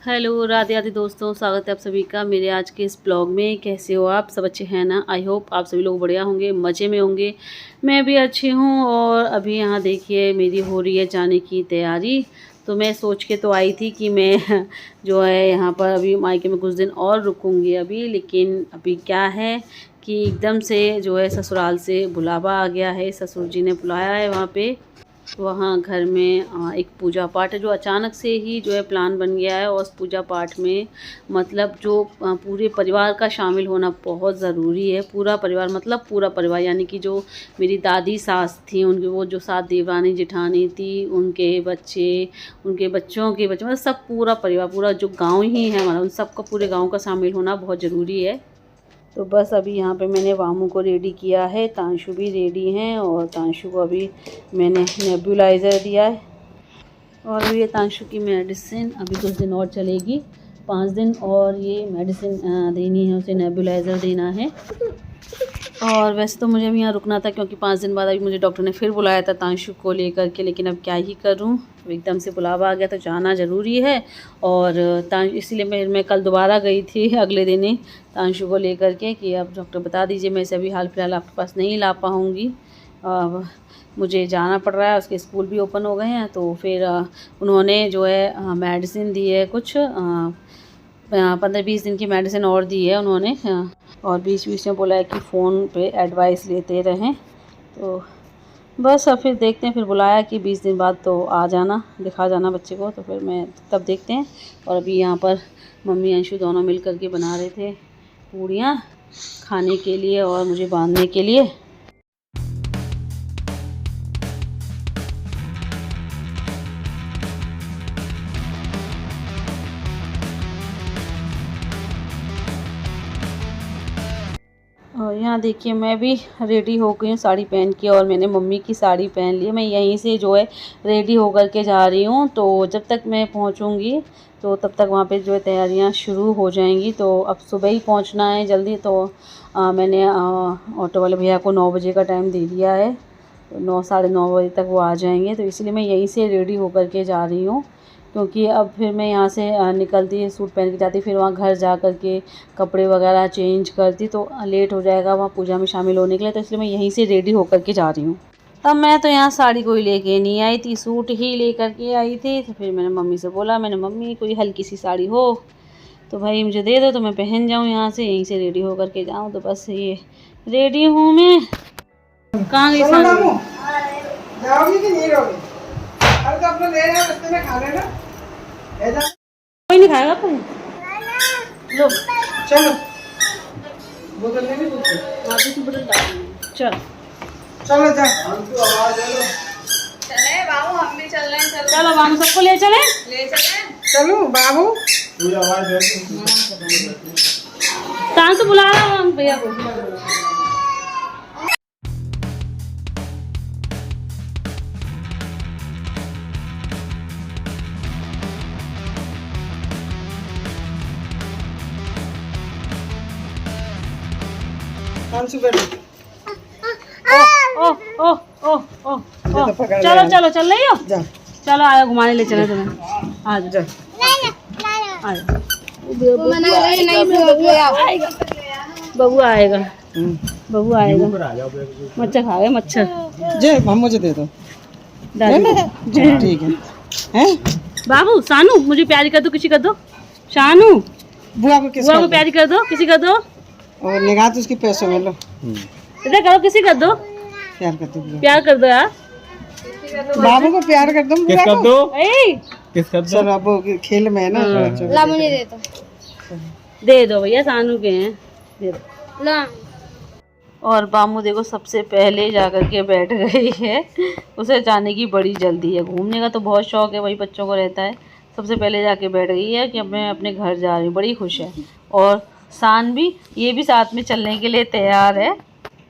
Hello Radhe Radhe दोस्तों, स्वागत है आप सभी का मेरे आज के इस ब्लॉग में। कैसे हो आप सब? अच्छे हैं ना? आई होप आप सभी लोग बढ़िया होंगे, मज़े में होंगे। मैं भी अच्छी हूँ। और अभी यहाँ देखिए मेरी हो रही है जाने की तैयारी। तो मैं सोच के तो आई थी कि मैं जो है यहाँ पर अभी मायके में कुछ दिन और रुकूँगी अभी, लेकिन अभी क्या है कि एकदम से जो है ससुराल से बुलावा आ गया है। ससुर जी ने बुलाया है वहाँ पे, वहाँ घर में एक पूजा पाठ है जो अचानक से ही जो है प्लान बन गया है। और उस पूजा पाठ में मतलब जो पूरे परिवार का शामिल होना बहुत ज़रूरी है। पूरा परिवार मतलब पूरा परिवार, यानी कि जो मेरी दादी सास थी उनके वो जो 7 देवरानी जेठानी थी, उनके बच्चे, उनके बच्चों के बच्चे, मतलब सब पूरा परिवार, पूरा जो गाँव ही है हमारा, उन सबका पूरे गाँव का शामिल होना बहुत ज़रूरी है। तो बस अभी यहाँ पे मैंने वामू को रेडी किया है, तांशु भी रेडी हैं। और तांशु को अभी मैंने नेबुलाइज़र दिया है। और ये तांशु की मेडिसिन अभी कुछ दिन और चलेगी, 5 दिन और ये मेडिसिन देनी है, उसे नेबुलाइज़र देना है। और वैसे तो मुझे भी यहाँ रुकना था क्योंकि 5 दिन बाद अभी मुझे डॉक्टर ने फिर बुलाया था तांशु को लेकर के, लेकिन अब क्या ही करूँ, एकदम से बुलावा आ गया तो जाना ज़रूरी है। और इसलिए मैं कल दोबारा गई थी अगले दिन ही तांशु को लेकर के कि अब डॉक्टर बता दीजिए, मैं इसे अभी हाल फिलहाल आपके पास नहीं ला पाऊँगी, अब मुझे जाना पड़ रहा है। उसके स्कूल भी ओपन हो गए हैं। तो फिर उन्होंने जो है मेडिसिन दी है, कुछ 15-20 दिन की मेडिसिन और दी है उन्होंने। और बीच बीच में बोला है कि फ़ोन पे एडवाइस लेते रहें। तो बस अब फिर देखते हैं, फिर बुलाया कि 20 दिन बाद तो आ जाना, दिखा जाना बच्चे को। तो फिर मैं तब देखते हैं। और अभी यहाँ पर मम्मी अंशु दोनों मिल कर के बना रहे थे पूड़ियाँ खाने के लिए और मुझे बांधने के लिए। और यहाँ देखिए मैं भी रेडी हो गई हूँ साड़ी पहन के, और मैंने मम्मी की साड़ी पहन ली है। मैं यहीं से जो है रेडी होकर के जा रही हूँ। तो जब तक मैं पहुँचूँगी तो तब तक वहाँ पे जो है तैयारियाँ शुरू हो जाएंगी। तो अब सुबह ही पहुँचना है जल्दी। तो मैंने ऑटो वाले भैया को 9 बजे का टाइम दे दिया है। तो 9 साढ़े 9 बजे तक वो आ जाएंगे। तो इसलिए मैं यहीं से रेडी होकर के जा रही हूँ, क्योंकि अब फिर मैं यहाँ से निकलती सूट पहन के जाती, फिर वहाँ घर जा कर के कपड़े वगैरह चेंज करती तो लेट हो जाएगा वहाँ पूजा में शामिल होने के लिए। तो इसलिए मैं यहीं से रेडी होकर के जा रही हूँ। तब मैं तो यहाँ साड़ी कोई लेके नहीं आई थी, सूट ही लेकर के आई थी। तो फिर मैंने मम्मी से बोला, मैंने मम्मी कोई हल्की सी साड़ी हो तो भाई मुझे दे दो, तो मैं पहन जाऊँ, यहाँ से यहीं से रेडी होकर के जाऊँ। तो बस ये रेडी हूँ मैं। कहाँ गई साड़ी? जाओगी कि नहीं रहोगी? अरे तो अपना ले रहे रास्ते में खा लेना। कोई नहीं खाएगा तुम लो, चलो बोतल ले ली, वापस बोतल डाल। चल चलो जा। चले बाबू, हम भी चल रहे हैं। चलो बाबू, सबको ले चले। चलो बाबू, कहाँ से बुला रहा हूँ भैया को? ओ ओ ओ ओ ओ, चलो चलो चल रही हो? चलो आया, घुमाने ले चले तुम्हें। आ जाओ बबू आएगा, बबू आएगा। मच्छर खा गए, मच्छर। जे हम मुझे दे दो। ठीक है। हैं बाबू सानू मुझे प्यारी कर दो, किसी कर दो। शानू बुआ को बुआ को प्यारी कर दो, किसी कर दो। और निगाह तो उसकी पैसों में लो। इधर करो, किसी कर दो, प्यार करते बुआ। प्यार कर दो यार। बाबू को प्यार कर दो। किस कर दो? सर अब खेल में है ना। ला मुझे दे दो। दे दो भैया, सानू के हैं, दे दो। ला। और बामू देखो सबसे पहले जाकर के बैठ गई है। उसे जाने की बड़ी जल्दी है, घूमने का तो बहुत शौक है, वही बच्चों को रहता है। सबसे पहले जाके बैठ गई है कि अब मैं अपने घर जा रही हूँ, बड़ी खुश है। और सान भी, ये भी साथ में चलने के लिए तैयार है।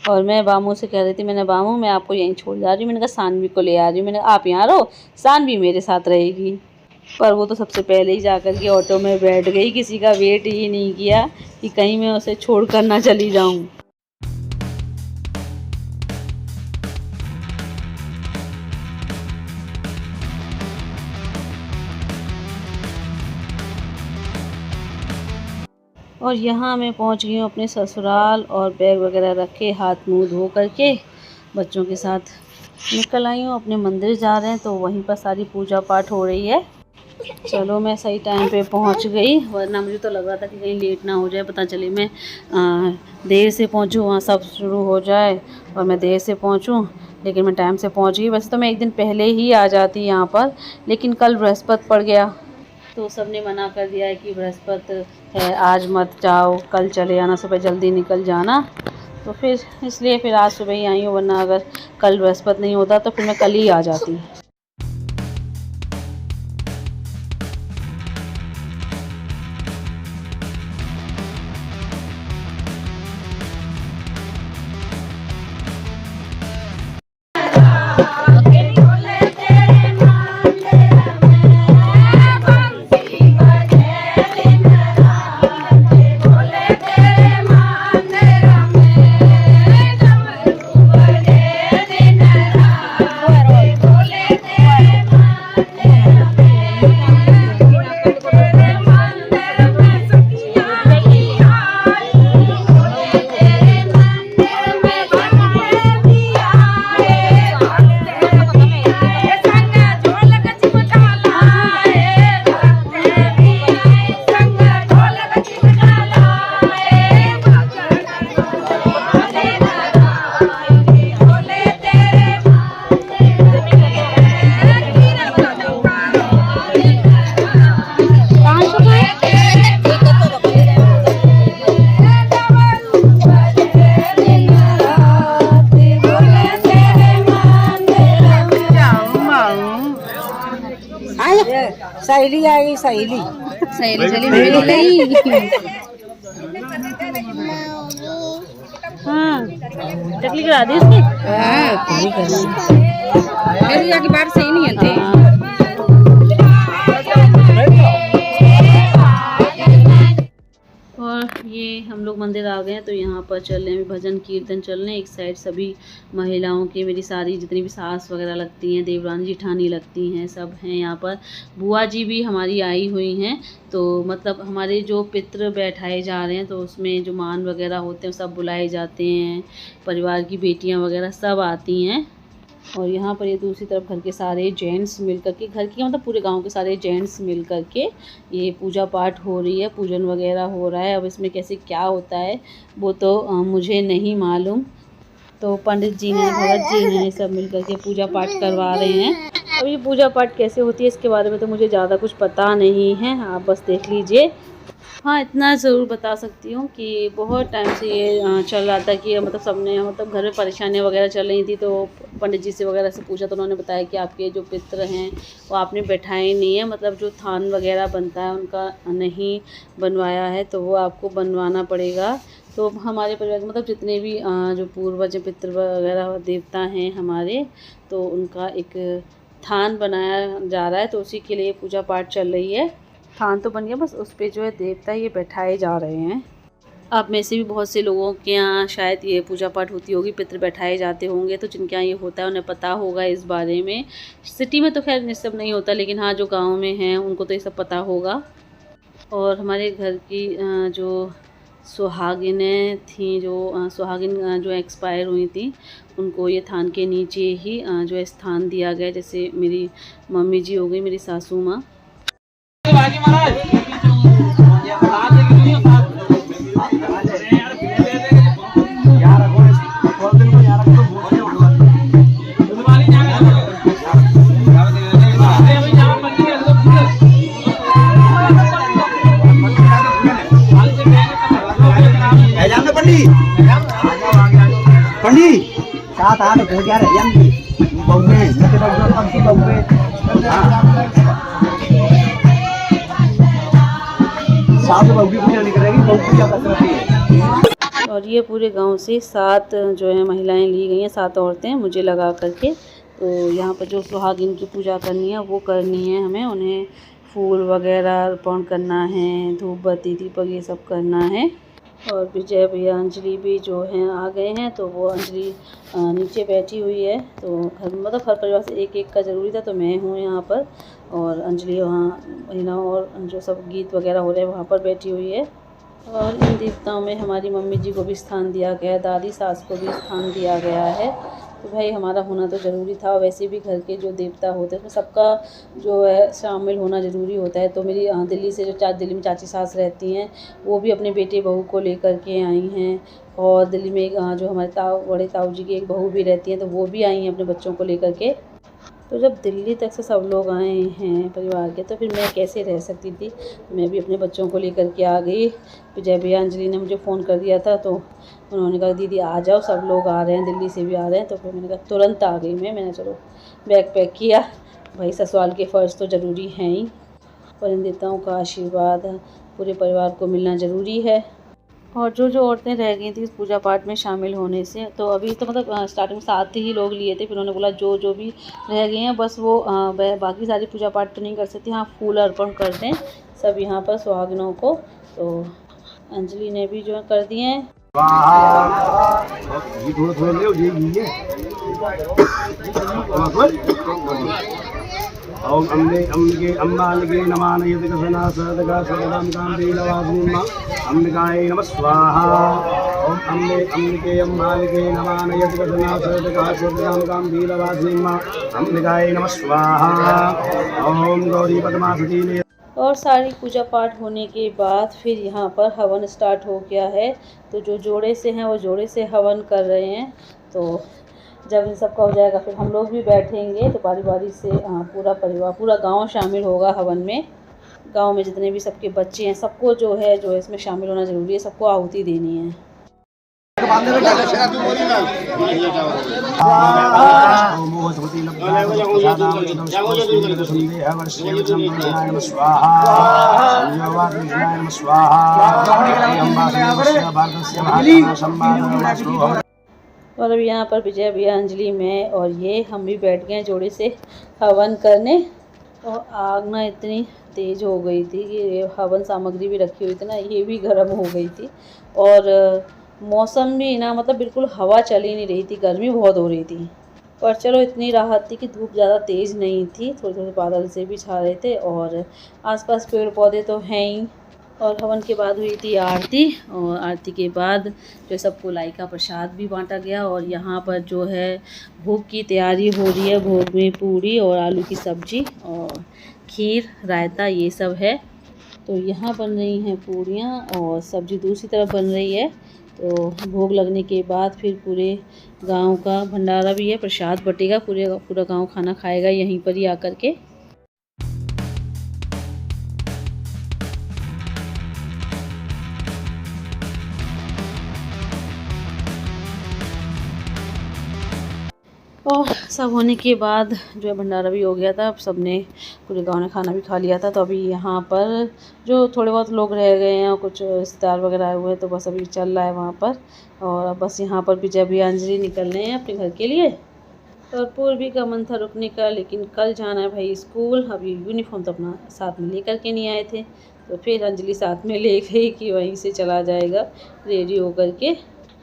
और मैं बामू से कह रही थी, मैंने बामू मैं आपको यहीं छोड़ जा रही हूँ। मैंने कहा सानवी को ले आ रही हूँ, मैंने आप यहाँ रहो, सानवी मेरे साथ रहेगी। पर वो तो सबसे पहले ही जाकर के ऑटो में बैठ गई, किसी का वेट ही नहीं किया कि कहीं मैं उसे छोड़ कर ना चली जाऊँ। और यहाँ मैं पहुँच गई हूँ अपने ससुराल और बैग वगैरह रख के हाथ मुँह धो करके बच्चों के साथ निकल आई हूँ। अपने मंदिर जा रहे हैं तो वहीं पर सारी पूजा पाठ हो रही है। चलो मैं सही टाइम पे पहुँच गई, वरना मुझे तो लग रहा था कि कहीं लेट ना हो जाए, पता चले मैं देर से पहुँचूँ, वहाँ सब शुरू हो जाए और मैं देर से पहुँचूँ। लेकिन मैं टाइम से पहुँच गई। वैसे तो मैं एक दिन पहले ही आ जाती यहाँ पर, लेकिन कल बृहस्पति पड़ गया तो सबने मना कर दिया है कि बृहस्पति है आज मत जाओ, कल चले आना, सुबह जल्दी निकल जाना। तो फिर इसलिए फिर आज सुबह ही आई हूँ, वरना अगर कल बृहस्पति नहीं होता तो फिर मैं कल ही आ जाती। सहेली आई, सहेली सहेली मिल गई। हाँ चकली करा दी इसकी। मेरी जाके बात सही नहीं है। और ये हम लोग मंदिर आ गए हैं तो यहाँ पर चल रहे हैं भजन कीर्तन चल रहे हैं। एक साइड सभी महिलाओं के, मेरी सारी जितनी भी सास वगैरह लगती हैं, देवरानी जिठानी लगती हैं, सब हैं यहाँ पर। बुआ जी भी हमारी आई हुई हैं। तो मतलब हमारे जो पितृ बैठाए जा रहे हैं तो उसमें जो मान वगैरह होते हैं सब बुलाए जाते हैं, परिवार की बेटियाँ वगैरह सब आती हैं। और यहाँ पर ये दूसरी तरफ घर के सारे जेंट्स मिल कर के, घर के मतलब पूरे गांव के सारे जेंट्स मिल कर के ये पूजा पाठ हो रही है, पूजन वगैरह हो रहा है। अब इसमें कैसे क्या होता है वो तो मुझे नहीं मालूम। तो पंडित जी हैं, भगत जी हैं, सब मिल कर के पूजा पाठ करवा रहे हैं। अब ये पूजा पाठ कैसे होती है इसके बारे में तो मुझे ज़्यादा कुछ पता नहीं है, आप बस देख लीजिए। हाँ इतना ज़रूर बता सकती हूँ कि बहुत टाइम से ये चल रहा था कि मतलब सबने मतलब घर में परेशानियाँ वगैरह चल रही थी। तो पंडित जी से वगैरह से पूछा तो उन्होंने बताया कि आपके जो पितृ हैं वो आपने बैठाए नहीं है, मतलब जो थान वगैरह बनता है उनका नहीं बनवाया है तो वो आपको बनवाना पड़ेगा। तो हमारे परिवार के मतलब जितने भी जो पूर्वज पितृ वगैरह देवता हैं हमारे, तो उनका एक थान बनाया जा रहा है, तो उसी के लिए पूजा पाठ चल रही है। थान तो बन गया, बस उस पे जो है देवता ये बैठाए जा रहे हैं। आप में से भी बहुत से लोगों के यहाँ शायद ये पूजा पाठ होती होगी, पितृ बैठाए जाते होंगे, तो जिनके यहाँ ये होता है उन्हें पता होगा इस बारे में। सिटी में तो खैर ये सब नहीं होता, लेकिन हाँ जो गांव में हैं उनको तो ये सब पता होगा। और हमारे घर की जो सुहागिनें थीं, जो सुहागिन जो एक्सपायर हुई थी, उनको ये थान के नीचे ही जो है स्थान दिया गया। जैसे मेरी मम्मी जी हो गई, मेरी सासू माँ। पंडित साथ आ रहे हो जा रहे हैं बहू में नते बहू कम की बहू में साथ बहू की पूजा नहीं करेगी, बहू पूजा करती है। और ये पूरे गांव से 7 जो है महिलाएं ली गई हैं, 7 औरतें मुझे लगा करके। तो यहाँ पर जो सुहागिन की पूजा करनी है वो करनी है हमें, उन्हें फूल वगैरह अर्पण करना है, धूप बत्ती दीपक ये सब करना है। और विजय भैया अंजलि भी जो हैं आ गए हैं, तो वो अंजलि नीचे बैठी हुई है। तो घर मतलब हर परिवार से एक एक का ज़रूरी था, तो मैं हूँ यहाँ पर और अंजलि वहाँ महिलाओं और जो सब गीत वगैरह हो रहे हैं वहाँ पर बैठी हुई है। और इन देवताओं में हमारी मम्मी जी को भी स्थान दिया गया है, दादी सास को भी स्थान दिया गया है। तो भाई हमारा होना तो ज़रूरी था। वैसे भी घर के जो देवता होते हैं उसमें सबका जो है शामिल होना ज़रूरी होता है। तो मेरी दिल्ली से जो दिल्ली में चाची सास रहती हैं वो भी अपने बेटे बहू को लेकर के आई हैं। और दिल्ली में जो हमारे बड़े ताऊ जी की एक बहू भी रहती हैं तो वो भी आई हैं अपने बच्चों को लेकर के। तो जब दिल्ली तक से सब लोग आए हैं परिवार के तो फिर मैं कैसे रह सकती थी। मैं भी अपने बच्चों को लेकर के आ गई। विजय भैया अंजलि ने मुझे फ़ोन कर दिया था तो उन्होंने कहा दीदी आ जाओ, सब लोग आ रहे हैं, दिल्ली से भी आ रहे हैं। तो फिर मैंने कहा तुरंत आ गई मैंने चलो बैग पैक किया। भाई ससुराल के फ़र्ज़ तो ज़रूरी हैं ही और इन देवताओं का आशीर्वाद पूरे परिवार को मिलना ज़रूरी है। और जो औरतें रह गई थी इस पूजा पाठ में शामिल होने से, तो अभी तो मतलब स्टार्टिंग में 7 ही लोग लिए थे। फिर उन्होंने बोला जो भी रह गए हैं बस वो बाकी सारी पूजा पाठ तो नहीं कर सकती, हाँ फूल अर्पण कर दें सब यहाँ पर सुहागिनों को। तो अंजलि ने भी जो कर दिए हैं। ओम अम्बिके अम्बालिके नमानयति कसना सदगा सदगम कांबीलवासिन्मा अंबिकायै नमः स्वाहा। ओम अम्बिके अम्बालिके नमानयति कसना सदगा सदगम कांबीलवासिन्मा अंबिकायै नमः स्वाहा। ओम गौरी पद्मासती। और सारी पूजा पाठ होने के बाद फिर यहाँ पर हवन स्टार्ट हो गया है। तो जो जोड़े से हैं वो जोड़े से हवन कर रहे हैं। तो जब इन सबका हो जाएगा फिर हम लोग भी बैठेंगे। तो बारी बारी से पूरा परिवार पूरा गांव शामिल होगा हवन में। गांव में जितने भी सबके बच्चे हैं सबको जो है इसमें शामिल होना ज़रूरी है, सबको आहुति देनी है। और अब यहाँ पर विजय भैया अंजलि में और ये हम भी बैठ गए जोड़े से हवन करने। और आग ना इतनी तेज़ हो गई थी कि हवन सामग्री भी रखी हुई थी ना ये भी गर्म हो गई थी। और मौसम भी ना मतलब बिल्कुल हवा चल ही नहीं रही थी, गर्मी बहुत हो रही थी। पर चलो इतनी राहत थी कि धूप ज़्यादा तेज़ नहीं थी, थोड़े थोड़े बादल से भी छा रहे थे और आसपास पेड़ पौधे तो हैं ही। और हवन के बाद हुई थी आरती और आरती के बाद जो सबको लाई का प्रसाद भी बांटा गया। और यहाँ पर जो है भोग की तैयारी हो रही है। भोग में पूरी और आलू की सब्ज़ी और खीर रायता ये सब है। तो यहाँ बन रही हैं पूरियाँ और सब्ज़ी दूसरी तरफ बन रही है। तो भोग लगने के बाद फिर पूरे गांव का भंडारा भी है, प्रसाद बटेगा, पूरा गांव खाना खाएगा यहीं पर ही आकर के। और सब होने के बाद जो है भंडारा भी हो गया था। अब सब ने पूरे गांव ने खाना भी खा लिया था। तो अभी यहाँ पर जो थोड़े बहुत लोग रह गए हैं और कुछ रिश्तेदार वगैरह आए हुए हैं तो बस अभी चल रहा है वहाँ पर। और अब बस यहाँ पर भी जब अंजलि निकल रहे हैं अपने घर के लिए। और पूर्वी का मन था रुकने का लेकिन कल जाना है भाई स्कूल। अभी यूनिफॉर्म तो अपना साथ में लेकर के नहीं आए थे तो फिर अंजलि साथ में ले गई कि वहीं से चला जाएगा रेडी होकर के।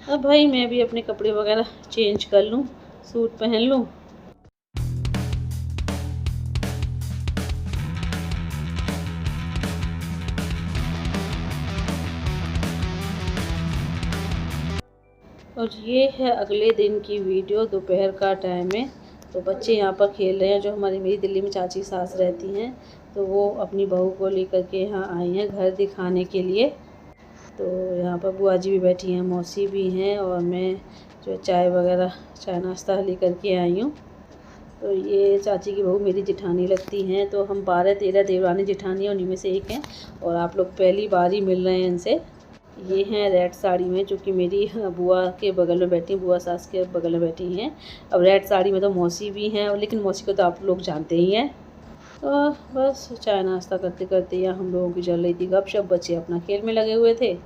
अब भाई मैं भी अपने कपड़े वगैरह चेंज कर लूँ, सूट पहन लूँ। और ये है अगले दिन की वीडियो, दोपहर का टाइम है। तो बच्चे यहाँ पर खेल रहे हैं। जो मेरी दिल्ली में चाची सास रहती हैं तो वो अपनी बहू को लेकर के यहाँ आई हैं घर दिखाने के लिए। तो यहाँ पर बुआ जी भी बैठी हैं, मौसी भी हैं और मैं जो चाय नाश्ता लेकर के आई हूँ। तो ये चाची की बहू मेरी जिठानी लगती हैं। तो हम 12-13 देवरानी जिठानी उन्हीं में से एक हैं और आप लोग पहली बार ही मिल रहे हैं इनसे। ये हैं रेड साड़ी में जो कि मेरी बुआ के बगल में बैठी, बुआ सास के बगल में बैठी हैं। अब रेड साड़ी में तो मौसी भी हैं लेकिन मौसी को तो आप लोग जानते ही हैं। तो बस चाय नाश्ता करते करते यहाँ हम लोगों की चल रही थी गपशप। बच्चे अपना खेल में लगे हुए थे।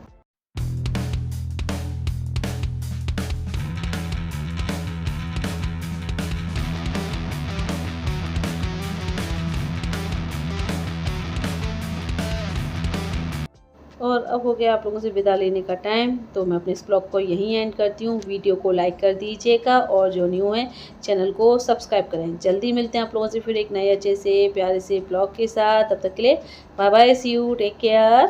और अब हो गया आप लोगों से विदा लेने का टाइम। तो मैं अपने इस ब्लॉग को यहीं एंड करती हूँ। वीडियो को लाइक कर दीजिएगा और जो न्यू है चैनल को सब्सक्राइब करें। जल्दी मिलते हैं आप लोगों से फिर एक नए अच्छे से प्यारे से ब्लॉग के साथ। तब तक के लिए bye bye, see you, take care.